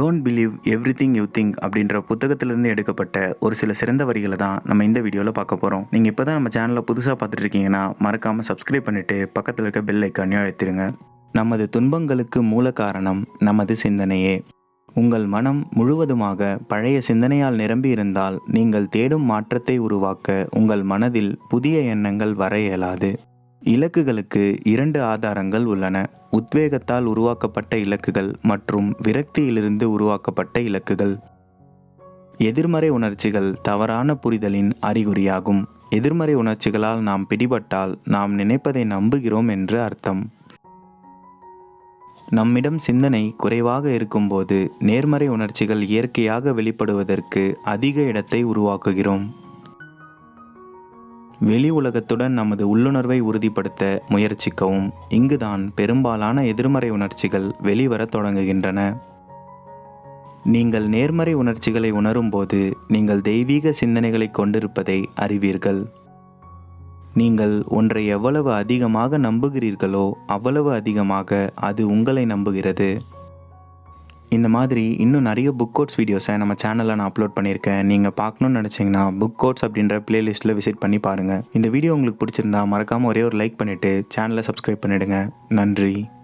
Don't believe everything you think அப்படின்ற புத்தகத்திலிருந்து எடுக்கப்பட்ட ஒரு சில சிறந்த வரிகளை தான் நம்ம இந்த வீடியோவில் பார்க்க போகிறோம். நீங்கள் இப்போ தான் நம்ம சேனலை புதுசாக பார்த்துட்டு இருக்கீங்கன்னா மறக்காமல் சப்ஸ்கிரைப் பண்ணிவிட்டு பக்கத்தில் இருக்க பெல் ஐக்கானையும் அழுத்திடுங்க. நமது துன்பங்களுக்கு மூல காரணம் நமது சிந்தனையே. உங்கள் மனம் முழுவதுமாக பழைய சிந்தனையால் நிரம்பி இருந்தால் நீங்கள் தேடும் மாற்றத்தை உருவாக்க உங்கள் மனதில் புதிய எண்ணங்கள் வர இயலாது. இலக்குகளுக்கு இரண்டு ஆதாரங்கள் உள்ளன: உத்வேகத்தால் உருவாக்கப்பட்ட இலக்குகள் மற்றும் விரக்தியிலிருந்து உருவாக்கப்பட்ட இலக்குகள். எதிர்மறை உணர்ச்சிகள் தவறான புரிதலின் அறிகுறியாகும். எதிர்மறை உணர்ச்சிகளால் நாம் பிடிபட்டால் நாம் நினைப்பதை நம்புகிறோம் என்று அர்த்தம். நம்மிடம் சிந்தனை குறைவாக இருக்கும்போது நேர்மறை உணர்ச்சிகள் இயற்கையாக வெளிப்படுவதற்கு அதிக இடத்தை உருவாக்குகிறோம். வெளி உலகத்துடன் நமது உள்ளுணர்வை உறுதிப்படுத்த முயற்சிக்கவும். இங்குதான் பெரும்பாலான எதிர்மறை உணர்ச்சிகள் வெளிவரத் தொடங்குகின்றன. நீங்கள் நேர்மறை உணர்ச்சிகளை உணரும்போது நீங்கள் தெய்வீக சிந்தனைகளை கொண்டிருப்பதை அறிவீர்கள். நீங்கள் ஒன்றை எவ்வளவு அதிகமாக நம்புகிறீர்களோ அவ்வளவு அதிகமாக அது உங்களை நம்புகிறது. இந்த மாதிரி இன்னும் நிறைய புக் கோட்ஸ் வீடியோஸை நம்ம சேனலில் நான் அப்லோட் பண்ணியிருக்கேன். நீங்கள் பார்க்கணுன்னு நினச்சிங்கன்னா புக் கோட்ஸ் அப்படின்ற பிளேலிஸ்ட்டில் விசிட் பண்ணி பாருங்கள். இந்த வீடியோ உங்களுக்கு பிடிச்சிருந்தா மறக்காமல் ஒரே ஒரு லைக் பண்ணிவிட்டு சேனலை சப்ஸ்கிரைப் பண்ணிவிடுங்க. நன்றி.